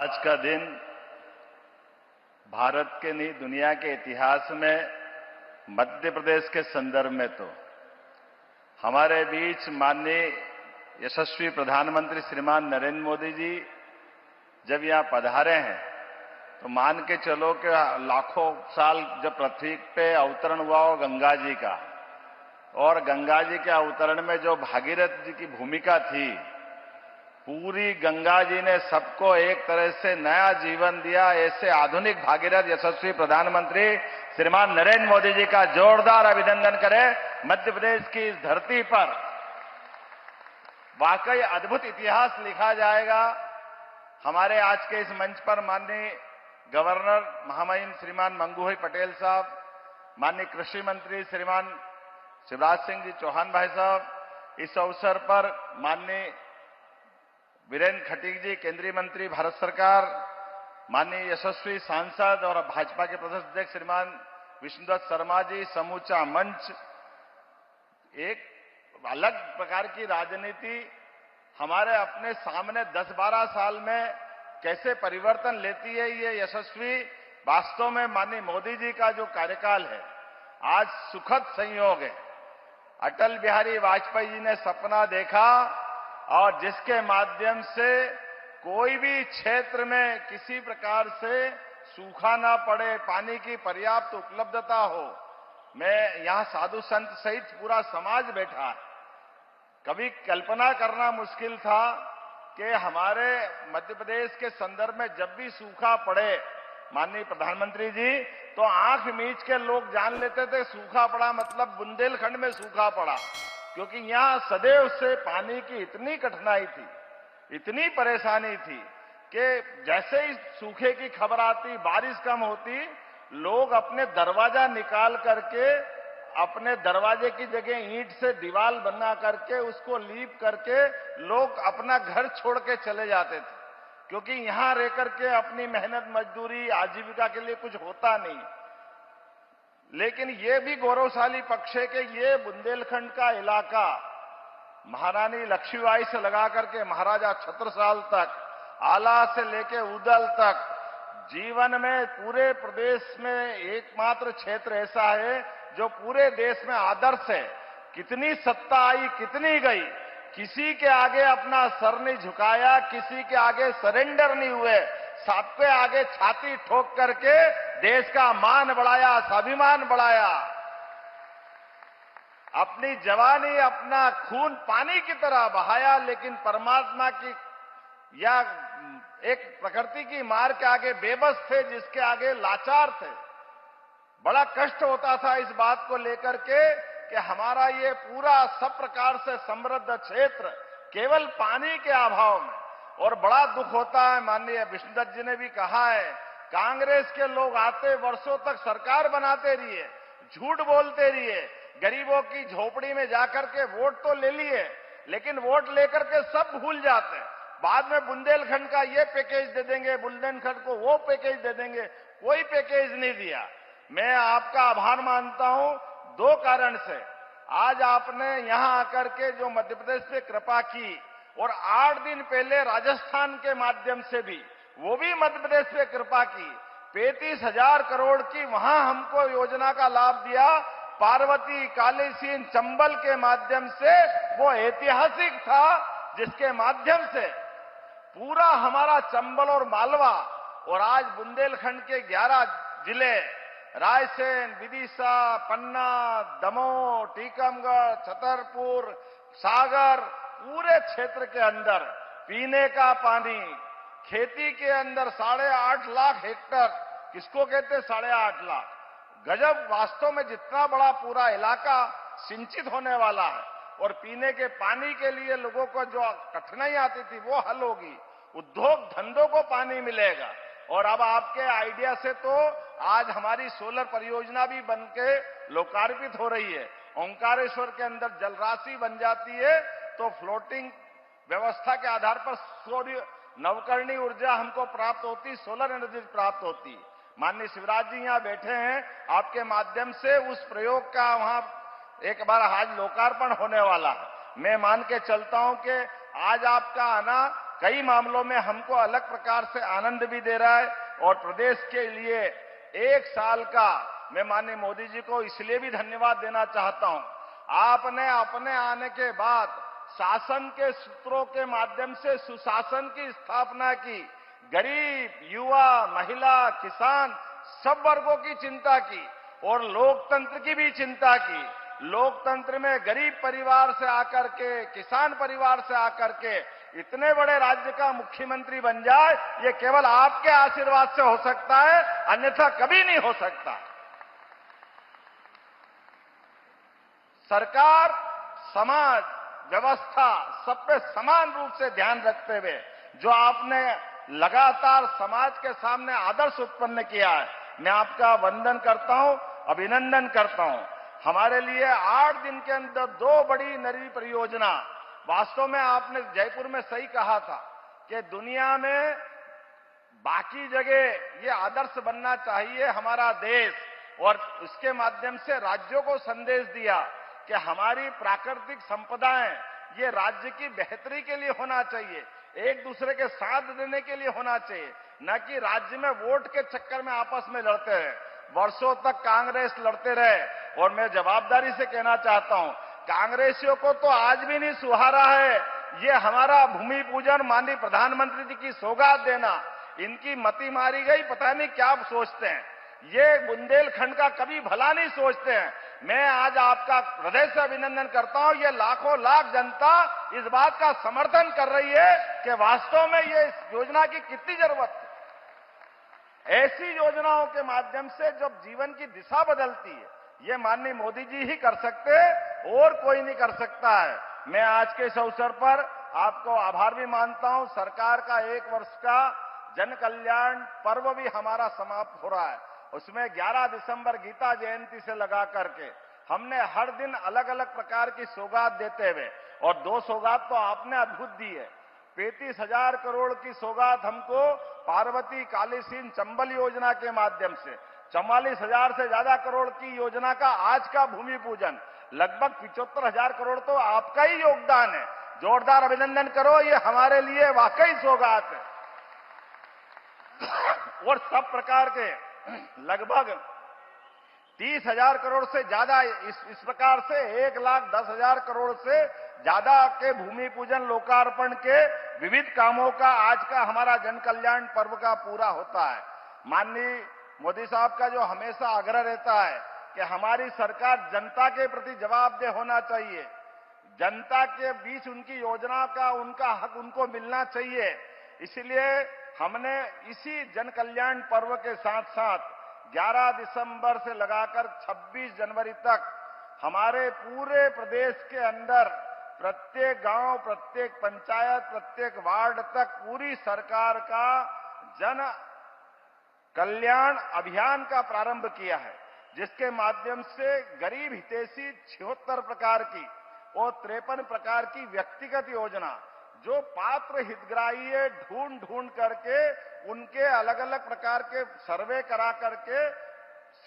आज का दिन भारत के नहीं दुनिया के इतिहास में मध्य प्रदेश के संदर्भ में तो हमारे बीच माननीय यशस्वी प्रधानमंत्री श्रीमान नरेंद्र मोदी जी जब यहां पधारे हैं तो मान के चलो कि लाखों साल जब पृथ्वी पे अवतरण हुआ हो गंगा जी का, और गंगा जी के अवतरण में जो भागीरथ जी की भूमिका थी, पूरी गंगा जी ने सबको एक तरह से नया जीवन दिया। ऐसे आधुनिक भागीरथ यशस्वी प्रधानमंत्री श्रीमान नरेंद्र मोदी जी का जोरदार अभिनंदन करें। मध्य प्रदेश की इस धरती पर वाकई अद्भुत इतिहास लिखा जाएगा। हमारे आज के इस मंच पर माननीय गवर्नर महामहिम श्रीमान मंगू भाई पटेल साहब, माननीय कृषि मंत्री श्रीमान शिवराज सिंह जी चौहान भाई साहब, इस अवसर पर माननीय वीरेंद्र खटीक जी केंद्रीय मंत्री भारत सरकार, माननीय यशस्वी सांसद और भाजपा के प्रदेश अध्यक्ष श्रीमान विष्णुदत्त शर्मा जी, समूचा मंच, एक अलग प्रकार की राजनीति हमारे अपने सामने 10-12 साल में कैसे परिवर्तन लेती है। ये यशस्वी वास्तव में माननीय मोदी जी का जो कार्यकाल है आज सुखद संयोग है। अटल बिहारी वाजपेयी जी ने सपना देखा और जिसके माध्यम से कोई भी क्षेत्र में किसी प्रकार से सूखा ना पड़े, पानी की पर्याप्त उपलब्धता हो। मैं यहां साधु संत सहित पूरा समाज बैठा है। कभी कल्पना करना मुश्किल था कि हमारे मध्य प्रदेश के संदर्भ में जब भी सूखा पड़े माननीय प्रधानमंत्री जी, तो आंख मीच के लोग जान लेते थे सूखा पड़ा मतलब बुंदेलखंड में सूखा पड़ा, क्योंकि यहां सदैव से पानी की इतनी कठिनाई थी, इतनी परेशानी थी कि जैसे ही सूखे की खबर आती, बारिश कम होती, लोग अपने दरवाजा निकाल करके अपने दरवाजे की जगह ईंट से दीवार बना करके उसको लीप करके लोग अपना घर छोड़ के चले जाते थे, क्योंकि यहां रह करके अपनी मेहनत मजदूरी आजीविका के लिए कुछ होता नहीं। लेकिन ये भी गौरवशाली पक्ष है कि ये बुंदेलखंड का इलाका महारानी लक्ष्मीबाई से लगा करके महाराजा छत्रसाल तक, आला से लेके उदल तक, जीवन में पूरे प्रदेश में एकमात्र क्षेत्र ऐसा है जो पूरे देश में आदर्श है। कितनी सत्ता आई, कितनी गई, किसी के आगे अपना सर नहीं झुकाया, किसी के आगे सरेंडर नहीं हुए, सबके आगे छाती ठोक करके देश का मान बढ़ाया, स्वाभिमान बढ़ाया। अपनी जवानी, अपना खून पानी की तरह बहाया, लेकिन परमात्मा की या एक प्रकृति की मार के आगे बेबस थे, जिसके आगे लाचार थे। बड़ा कष्ट होता था इस बात को लेकर के कि हमारा ये पूरा सब प्रकार से समृद्ध क्षेत्र केवल पानी के अभाव में, और बड़ा दुख होता है। माननीय विष्णुदत्त जी ने भी कहा है, कांग्रेस के लोग आते वर्षों तक सरकार बनाते रहिए, झूठ बोलते रहिए, गरीबों की झोपड़ी में जाकर के वोट तो ले लिए, लेकिन वोट लेकर के सब भूल जाते। बाद में बुंदेलखंड का ये पैकेज दे देंगे, बुंदेलखंड को वो पैकेज दे देंगे, कोई पैकेज नहीं दिया। मैं आपका आभार मानता हूं 2 कारण से। आज आपने यहां आकर के जो मध्य प्रदेश पे कृपा की, और 8 दिन पहले राजस्थान के माध्यम से भी, वो भी मध्य प्रदेश पे कृपा की, 35,000 करोड़ की वहां हमको योजना का लाभ दिया। पार्वती, काली सिंह, चंबल के माध्यम से वो ऐतिहासिक था, जिसके माध्यम से पूरा हमारा चंबल और मालवा, और आज बुंदेलखंड के 11 जिले रायसेन, विदिशा, पन्ना, दमोह, टीकमगढ़, छतरपुर, सागर, पूरे क्षेत्र के अंदर पीने का पानी, खेती के अंदर 8.5 लाख हेक्टर, किसको कहते हैं 8.5 लाख, गजब। वास्तव में जितना बड़ा पूरा इलाका सिंचित होने वाला है, और पीने के पानी के लिए लोगों को जो कठिनाई आती थी वो हल होगी, उद्योग धंधों को पानी मिलेगा। और अब आपके आइडिया से तो आज हमारी सोलर परियोजना भी बनके लोकार्पित हो रही है। ओंकारेश्वर के अंदर जलराशि बन जाती है, तो फ्लोटिंग व्यवस्था के आधार पर सूर्य नवकरणीय ऊर्जा हमको प्राप्त होती, सोलर एनर्जी प्राप्त होती। माननीय शिवराज जी यहां बैठे हैं, आपके माध्यम से उस प्रयोग का वहां एक बार आज लोकार्पण होने वाला है। मैं मान के चलता हूं कि आज आपका आना कई मामलों में हमको अलग प्रकार से आनंद भी दे रहा है। और प्रदेश के लिए 1 साल का मैं माननीय मोदी जी को इसलिए भी धन्यवाद देना चाहता हूं। आपने अपने आने के बाद शासन के सूत्रों के माध्यम से सुशासन की स्थापना की, गरीब, युवा, महिला, किसान सब वर्गों की चिंता की और लोकतंत्र की भी चिंता की। लोकतंत्र में गरीब परिवार से आकर के, किसान परिवार से आकर के इतने बड़े राज्य का मुख्यमंत्री बन जाए, ये केवल आपके आशीर्वाद से हो सकता है, अन्यथा कभी नहीं हो सकता। सरकार, समाज, व्यवस्था सब पे समान रूप से ध्यान रखते हुए जो आपने लगातार समाज के सामने आदर्श उत्पन्न किया है, मैं आपका वंदन करता हूं, अभिनंदन करता हूं। हमारे लिए 8 दिन के अंदर 2 बड़ी नई परियोजना, वास्तव में आपने जयपुर में सही कहा था कि दुनिया में बाकी जगह ये आदर्श बनना चाहिए हमारा देश, और उसके माध्यम से राज्यों को संदेश दिया कि हमारी प्राकृतिक संपदाएं ये राज्य की बेहतरी के लिए होना चाहिए, एक दूसरे के साथ देने के लिए होना चाहिए, न कि राज्य में वोट के चक्कर में आपस में लड़ते रहे। वर्षों तक कांग्रेस लड़ते रहे और मैं जवाबदारी से कहना चाहता हूं, कांग्रेसियों को तो आज भी नहीं सुहारा है ये हमारा भूमि पूजन, माननीय प्रधानमंत्री जी की सौगात देना। इनकी मति मारी गई, पता नहीं क्या सोचते हैं, ये बुंदेलखंड का कभी भला नहीं सोचते हैं। मैं आज आपका हृदय से अभिनंदन करता हूं, ये लाखों लाख जनता इस बात का समर्थन कर रही है कि वास्तव में ये इस योजना की कितनी जरूरत है। ऐसी योजनाओं के माध्यम से जब जीवन की दिशा बदलती है, ये माननीय मोदी जी ही कर सकते हैं और कोई नहीं कर सकता है। मैं आज के इस अवसर पर आपको आभार भी मानता हूं। सरकार का 1 वर्ष का जन कल्याण पर्व भी हमारा समाप्त हो रहा है। उसमें 11 दिसंबर गीता जयंती से लगा करके हमने हर दिन अलग अलग प्रकार की सौगात देते हुए, और 2 सौगात तो आपने अद्भुत दी है। 35,000 करोड़ की सौगात हमको पार्वती कालीसीन चंबल योजना के माध्यम से, 44,000 से ज्यादा करोड़ की योजना का आज का भूमि पूजन, लगभग 75,000 करोड़ तो आपका ही योगदान है। जोरदार अभिनंदन करो, ये हमारे लिए वाकई सौगात है। और सब प्रकार के लगभग 30,000 करोड़ से ज्यादा, इस प्रकार से 1,10,000 करोड़ से ज्यादा के भूमि पूजन लोकार्पण के विविध कामों का आज का हमारा जन कल्याण पर्व का पूरा होता है। माननीय मोदी साहब का जो हमेशा आग्रह रहता है कि हमारी सरकार जनता के प्रति जवाबदेह होना चाहिए, जनता के बीच उनकी योजना का उनका हक उनको मिलना चाहिए। इसलिए हमने इसी जन कल्याण पर्व के साथ साथ 11 दिसंबर से लगाकर 26 जनवरी तक हमारे पूरे प्रदेश के अंदर प्रत्येक गांव, प्रत्येक पंचायत, प्रत्येक वार्ड तक पूरी सरकार का जन कल्याण अभियान का प्रारंभ किया है, जिसके माध्यम से गरीब हितैषी 76 प्रकार की और 53 प्रकार की व्यक्तिगत योजना जो पात्र हितग्राही है, ढूंढ ढूंढ करके उनके अलग अलग प्रकार के सर्वे करा करके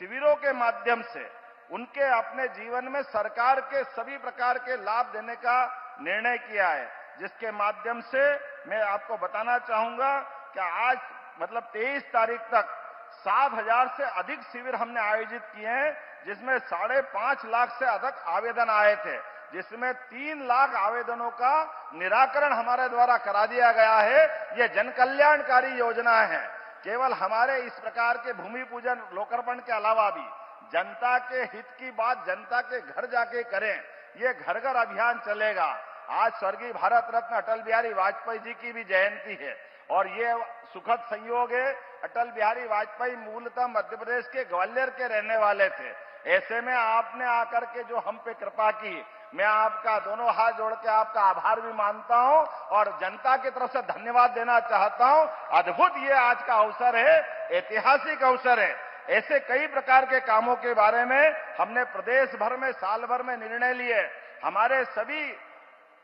शिविरों के माध्यम से उनके अपने जीवन में सरकार के सभी प्रकार के लाभ देने का निर्णय किया है। जिसके माध्यम से मैं आपको बताना चाहूंगा कि आज मतलब 23 तारीख तक 7,000 से अधिक शिविर हमने आयोजित किए हैं, जिसमें 5.5 लाख से अधिक आवेदन आए थे, जिसमें 3 लाख आवेदनों का निराकरण हमारे द्वारा करा दिया गया है। ये जन कल्याणकारी योजना है। केवल हमारे इस प्रकार के भूमि पूजन लोकार्पण के अलावा भी जनता के हित की बात जनता के घर जाके करें, ये घर घर अभियान चलेगा। आज स्वर्गीय भारत रत्न अटल बिहारी वाजपेयी जी की भी जयंती है और ये सुखद संयोग है। अटल बिहारी वाजपेयी मूलतः मध्य प्रदेश के ग्वालियर के रहने वाले थे। ऐसे में आपने आकर के जो हम पे कृपा की, मैं आपका दोनों हाथ जोड़ के आपका आभार भी मानता हूं और जनता की तरफ से धन्यवाद देना चाहता हूं। अद्भुत ये आज का अवसर है, ऐतिहासिक अवसर है। ऐसे कई प्रकार के कामों के बारे में हमने प्रदेश भर में साल भर में निर्णय लिए। हमारे सभी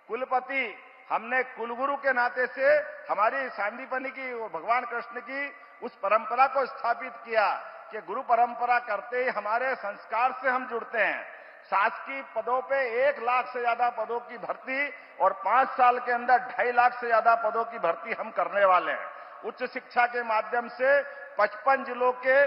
कुलपति, हमने कुलगुरु के नाते से हमारी सांदीपनी की और भगवान कृष्ण की उस परंपरा को स्थापित किया कि गुरु परंपरा करते ही हमारे संस्कार से हम जुड़ते हैं। शासकीय पदों पे 1 लाख से ज्यादा पदों की भर्ती और 5 साल के अंदर 2.5 लाख से ज्यादा पदों की भर्ती हम करने वाले हैं। उच्च शिक्षा के माध्यम से 55 जिलों के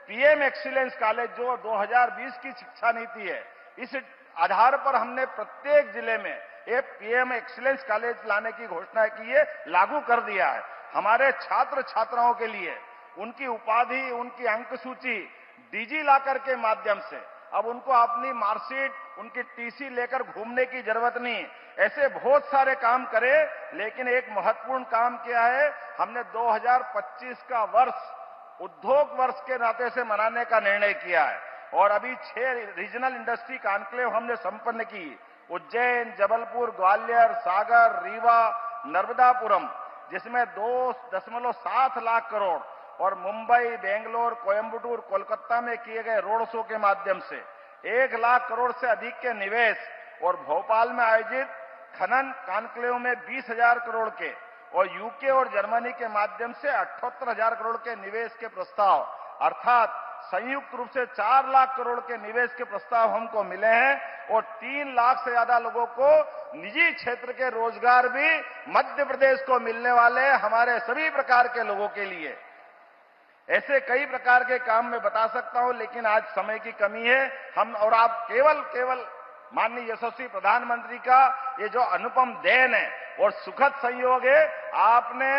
पीएम एक्सीलेंस कॉलेज, जो 2020 की शिक्षा नीति है, इस आधार पर हमने प्रत्येक जिले में एक पीएम एक्सीलेंस कॉलेज लाने की घोषणा की है, लागू कर दिया है। हमारे छात्र छात्राओं के लिए उनकी उपाधि, उनकी अंक सूची डिजी लॉकर के माध्यम से अब उनको अपनी मार्कशीट, उनकी टीसी लेकर घूमने की जरूरत नहीं। ऐसे बहुत सारे काम करे, लेकिन एक महत्वपूर्ण काम किया है, हमने 2025 का वर्ष उद्योग वर्ष के नाते से मनाने का निर्णय किया है और अभी 6 रीजनल इंडस्ट्री कॉन्क्लेव हमने संपन्न की। उज्जैन, जबलपुर, ग्वालियर, सागर, रीवा, नर्मदापुरम, जिसमें 2.7 लाख करोड़ और मुंबई, बेंगलोर, कोयंबटूर, कोलकाता में किए गए रोड शो के माध्यम से 1 लाख करोड़ से अधिक के निवेश और भोपाल में आयोजित खनन कॉन्क्लेव में 20,000 करोड़ के और यूके और जर्मनी के माध्यम से 78,000 करोड़ के निवेश के प्रस्ताव, अर्थात संयुक्त रूप से 4 लाख करोड़ के निवेश के प्रस्ताव हमको मिले हैं और 3 लाख से ज्यादा लोगों को निजी क्षेत्र के रोजगार भी मध्य प्रदेश को मिलने वाले हैं, हमारे सभी प्रकार के लोगों के लिए। ऐसे कई प्रकार के काम मैं बता सकता हूं, लेकिन आज समय की कमी है। हम और आप केवल माननीय यशस्वी प्रधानमंत्री का ये जो अनुपम देन है और सुखद संयोग है, आपने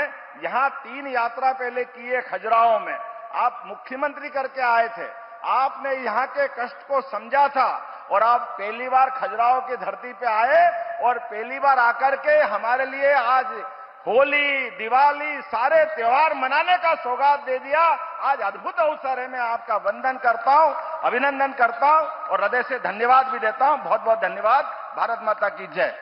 यहां 3 यात्रा पहले की है खजुराहो में, आप मुख्यमंत्री करके आए थे, आपने यहां के कष्ट को समझा था और आप पहली बार खजुराहो की धरती पे आए और पहली बार आकर के हमारे लिए आज होली, दिवाली, सारे त्योहार मनाने का सौगात दे दिया। आज अद्भुत अवसर है, मैं आपका वंदन करता हूं, अभिनंदन करता हूं और हृदय से धन्यवाद भी देता हूं। बहुत बहुत धन्यवाद। भारत माता की जय।